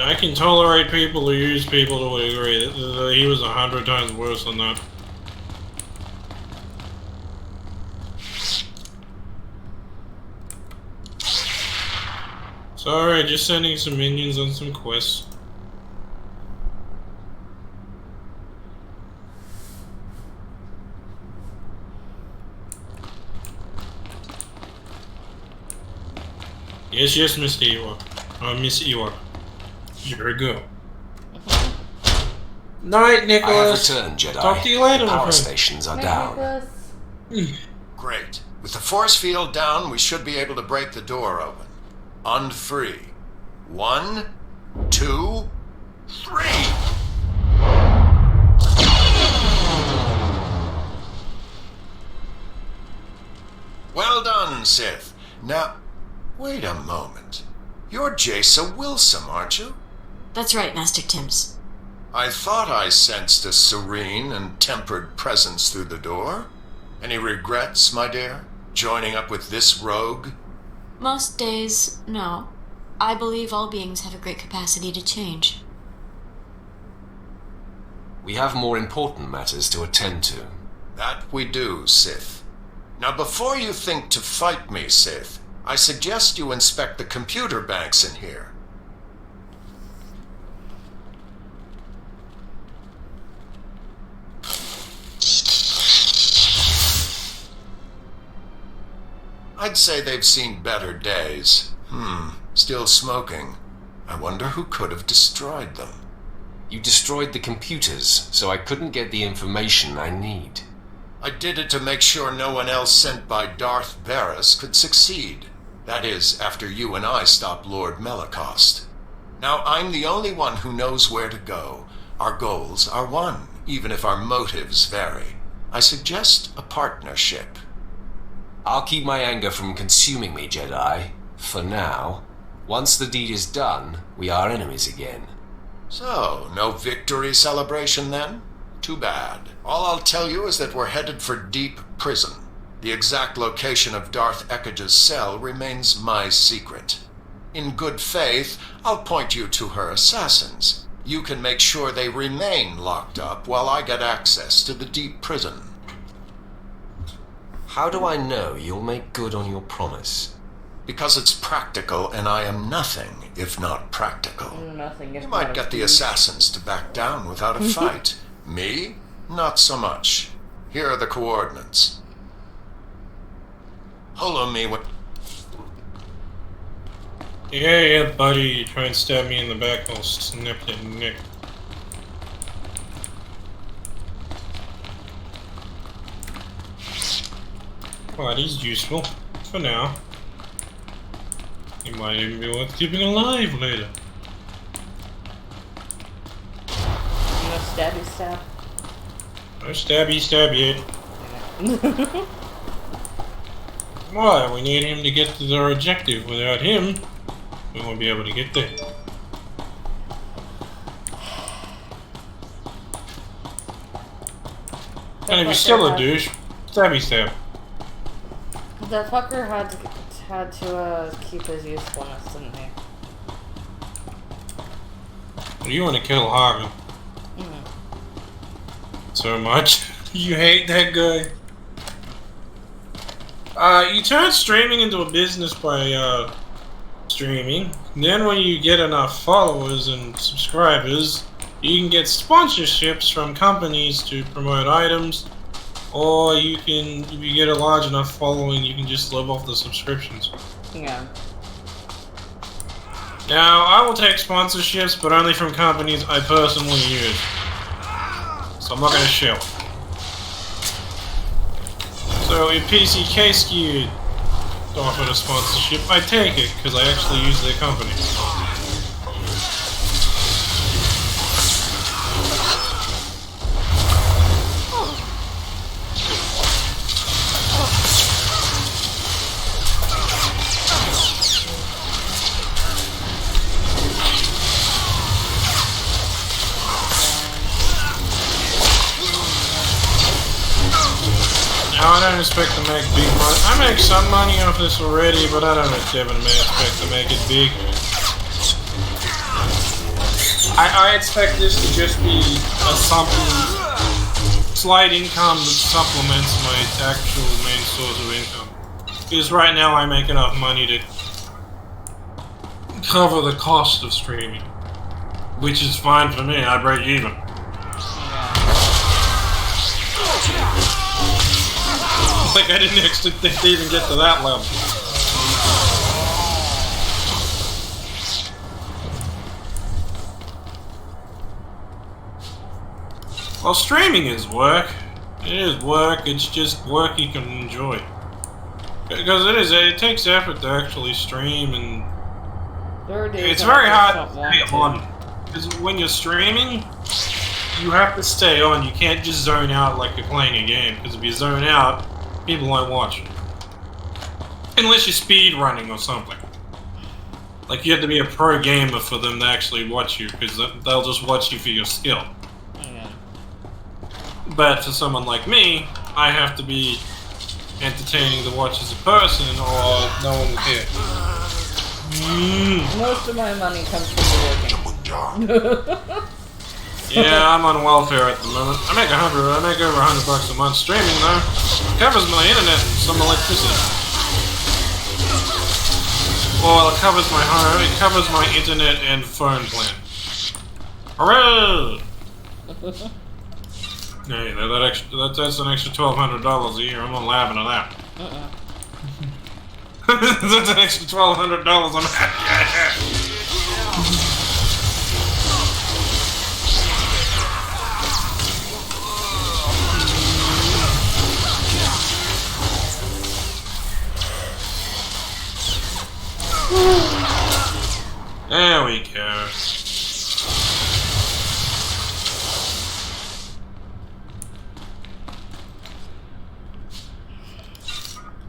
I can tolerate people who use people to a degree. He was 100 times worse than that. Sorry, just sending some minions on some quests. Yes, Mr. Ewok. Miss Ewok. Here we go. Night, Nicholas. I have returned, Jedi. Talk to you later, The my power friend. stations are Night, down. Nicholas. Great. With the force field down, we should be able to break the door open. On 3. 1, 2, 3! Well done, Sith. Now, wait a moment. You're Jason Wilson, aren't you? That's right, Master Timms. I thought I sensed a serene and tempered presence through the door. Any regrets, my dear, joining up with this rogue? Most days, no. I believe all beings have a great capacity to change. We have more important matters to attend to. That we do, Sith. Now, before you think to fight me, Sith, I suggest you inspect the computer banks in here. I'd say they've seen better days. Still smoking. I wonder who could have destroyed them. You destroyed the computers, so I couldn't get the information I need. I did it to make sure no one else sent by Darth Barris could succeed. That is, after you and I stopped Lord Melicost. Now I'm the only one who knows where to go. Our goals are one, even if our motives vary. I suggest a partnership. I'll keep my anger from consuming me, Jedi. For now. Once the deed is done, we are enemies again. So, no victory celebration then? Too bad. All I'll tell you is that we're headed for Deep Prison. The exact location of Darth Ekkage's cell remains my secret. In good faith, I'll point you to her assassins. You can make sure they remain locked up while I get access to the Deep Prison. How do I know you'll make good on your promise? Because it's practical, and I am nothing if not practical. Nothing if You not might get the a assassins to back down without a fight. Me? Not so much. Here are the coordinates. Follow me with... Yeah, buddy, you try and stab me in the back, I'll snap your neck. Well, that is useful. For now. It might even be worth keeping alive later. No stabby stab. No stabby stab yet. Why? We need him to get to our objective. Without him, we won't be able to get there. And if you're still a douche, stabby stab. That fucker had to keep his usefulness, didn't he? You want to kill Harvey. So much. You hate that guy. You turn streaming into a business by streaming. Then when you get enough followers and subscribers, you can get sponsorships from companies to promote items. Or you can, if you get a large enough following, you can just live off the subscriptions. Yeah. Now, I will take sponsorships, but only from companies I personally use. So I'm not going to shell. So if PCK Skewed offered a sponsorship, I take it, because I actually use their company. Now, I don't expect to make big money. I make some money off this already, but I don't expect to make it big. I expect this to just be a slight income that supplements my actual main source of income. Because right now I make enough money to cover the cost of streaming. Which is fine for me, I break even. Like I didn't expect to even get to that level. Well, streaming is work. It is work, it's just work you can enjoy. Because it takes effort to actually stream, and it's very hard to stay on. Because when you're streaming, you have to stay on. You can't just zone out like you're playing a game. Because if you zone out, people won't watch you. Unless you're speed running or something. Like you have to be a pro gamer for them to actually watch you, because they'll just watch you for your skill. Yeah. But for someone like me, I have to be entertaining to watch as a person, or no one will care. Most of my money comes from working. Yeah, I'm on welfare at the moment. I make over $100 a month streaming though. Covers my internet and some electricity. Well, it covers my home, it covers my internet and phone plan. Hooray! Hey, that's an extra $1,200 a year. I'm not laughing at that. That's an extra $1,200 I'm happy. There we go.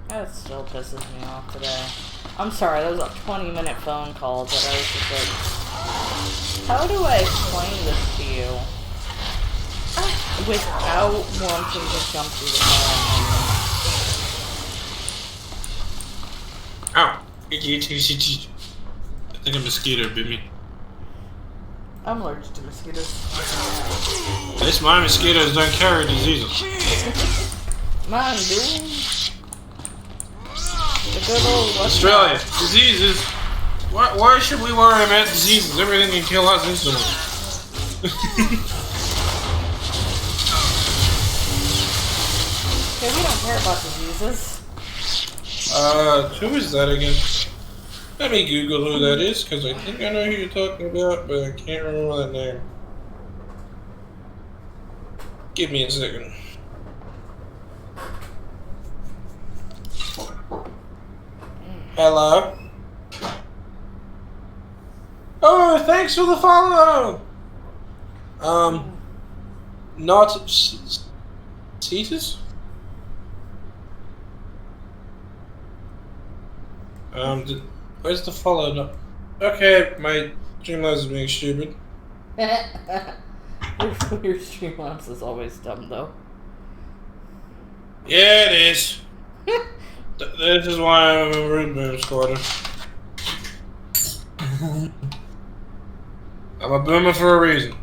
That still pisses me off today. I'm sorry, that was a 20-minute phone call that I was just like, how do I explain this to you without wanting to jump through the phone? Ow! I think a mosquito bit me. I'm allergic to mosquitoes. At least my mosquitoes don't carry diseases. Mine do. The good old Australia, diseases. Why should we worry about diseases? Everything can kill us instantly. Okay, we don't care about diseases. Who is that again? Let me Google who that is, because I think I know who you're talking about, but I can't remember that name. Give me a second. Hello? Oh, thanks for the follow! Not Cetus? Where's the follow? No. Okay, my Streamlabs is being stupid. Your Streamlabs is always dumb, though. Yeah, it is. This is why I'm a root boom squatter. I'm a boomer for a reason.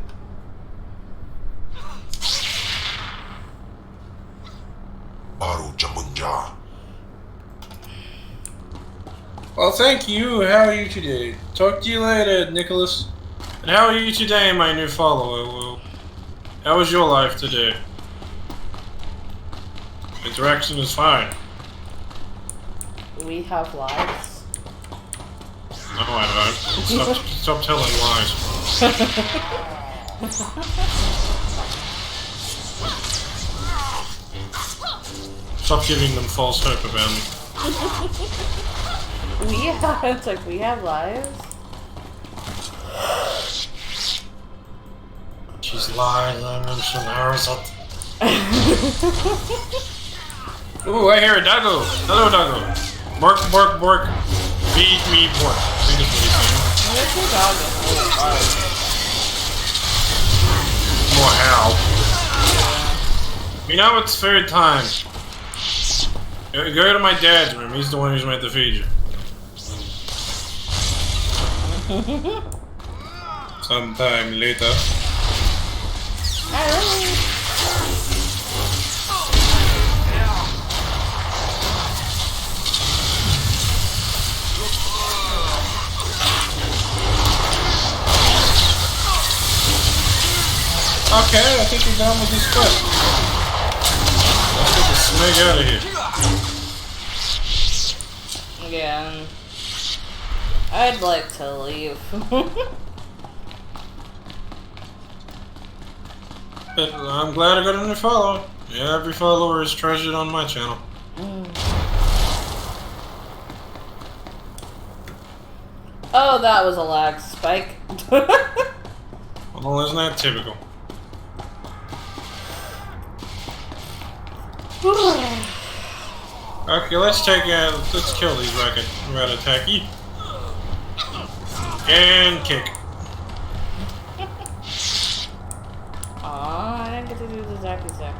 Well, thank you. How are you today? Talk to you later, Nicholas. And how are you today, my new follower? Well, how was your life today? Interaction is fine. We have lives. No, I don't. Stop telling lies. Stop giving them false hope about me. It's like we have lives. She's lying on some horizontal. Ooh, I hear a doggo. Hello, doggo. Bark, bark, bark. Feed me pork. I think that's what he's saying. Where's your dog? More how. You know it's food time. Go to my dad's room. He's the one who's meant to feed you. Sometime later. Okay, I think we're done with this quest. Let's get the snake out of here. Yeah. I'd like to leave. But I'm glad I got a new follow. Yeah, every follower is treasured on my channel. Oh, that was a lag spike. Well, isn't that typical? Okay, let's kill these Rat-a-tacky. And kick. Aw, I didn't get to do the Zappy Zap.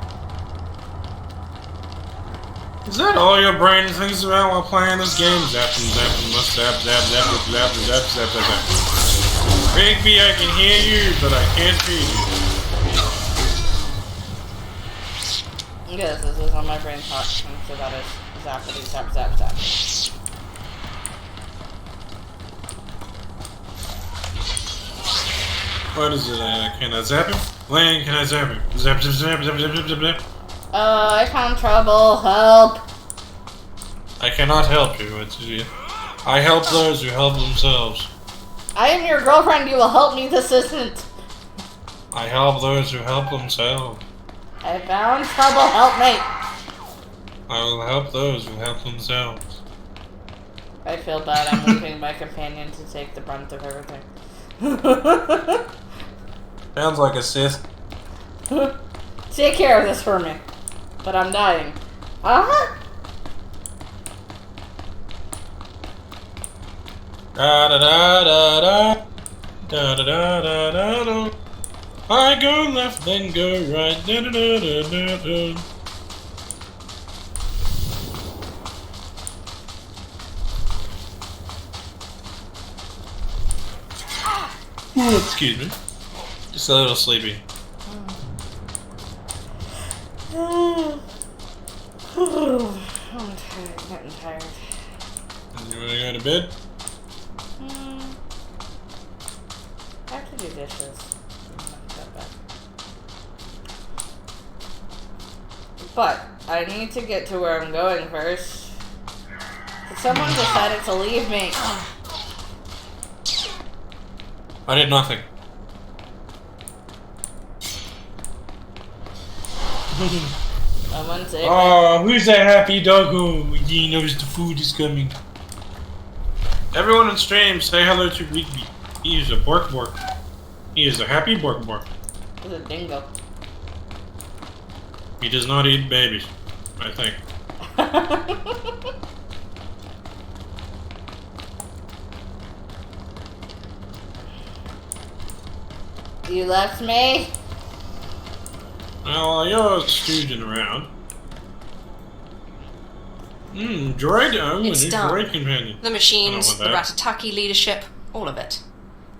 Is that all your brain thinks about while playing this game? Zapping, zapping, must zap, zap, zap, zap, zap, zap, zap, zap. Rigby, I can hear you, but I can't feed you. Yes, this is on my brain talk, so that is Zappity Zap Zap Zap. What is it? Can I zap him? Lane, can I zap him? Zap, zap, zap, zap, zap, zap, zap, zap. I found trouble. Help! I cannot help you. I help those who help themselves. I am your girlfriend. You will help me. This isn't. I help those who help themselves. I found trouble. Help me. I will help those who help themselves. I feel bad. I'm leaving my companion to take the brunt of everything. Sounds like a Sith. Take care of this for me. But I'm dying. Uh-huh. Da da da da da da da da da da da. I go left, then go right. Da da da da da da. Ooh, excuse me. Just a little sleepy. I'm tired. Getting tired. You wanna go to bed? I have to do dishes. Not that bad. But I need to get to where I'm going first. Someone decided to leave me. I did nothing. Someone saved me. Oh, who's that happy doggo? He knows the food is coming. Everyone on stream, say hello to Rigby. He is a bork bork. He is a happy bork bork. He's a dingo. He does not eat babies, I think. You left me? Now, you're stooging around. Droid, oh, a new It's done. droid companion. The machines, I don't the want Ratataki leadership, all of it.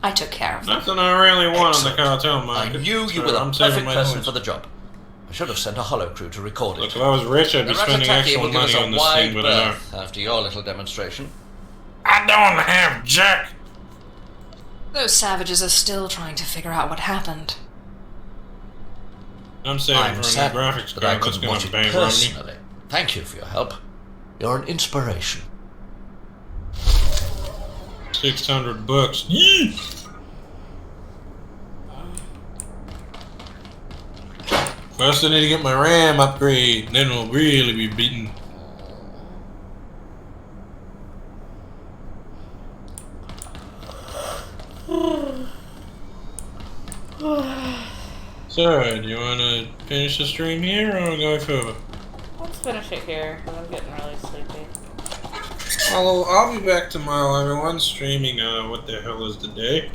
I took care of them. Nothing I really want Excellent. on the cartel I market. knew you so were the I'm saving perfect my person points. for the job. I should have sent a hollow crew to record Look, it. if I was rich, I'd The be spending Ratataki actual will give us money a on this wide thing, but I don't. berth after your little demonstration. I don't have jack! Those savages are still trying to figure out what happened. I'm saving I'm for a sad new graphics that I card. That's couldn't gonna watch it bang from me. personally. Thank you for your help. You're an inspiration. $600. Yee! First I need to get my RAM upgrade, then we'll really be beaten. So, do you want to finish the stream here or go further? Let's finish it here, because I'm getting really sleepy. I'll be back tomorrow, everyone, streaming, what the hell is the day?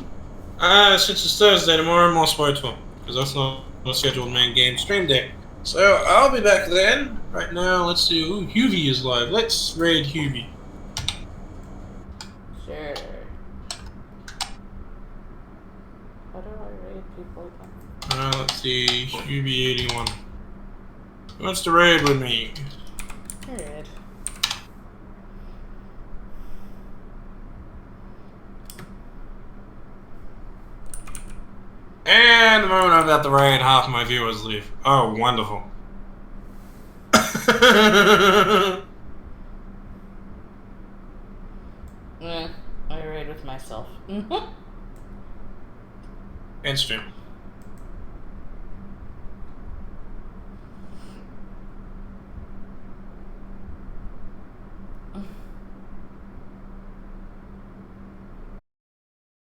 Since it's Thursday, tomorrow more SWOTR, because that's not a scheduled main game stream day. So, I'll be back then. Right now, let's do, ooh, Huvie is live. Let's raid Huvie. Sure. How do I raid people again? Let's see, Huvie 81. Who wants to raid with me? Period. And the moment I'm about to raid, half my viewers leave. Oh, wonderful. I raid with myself. End stream.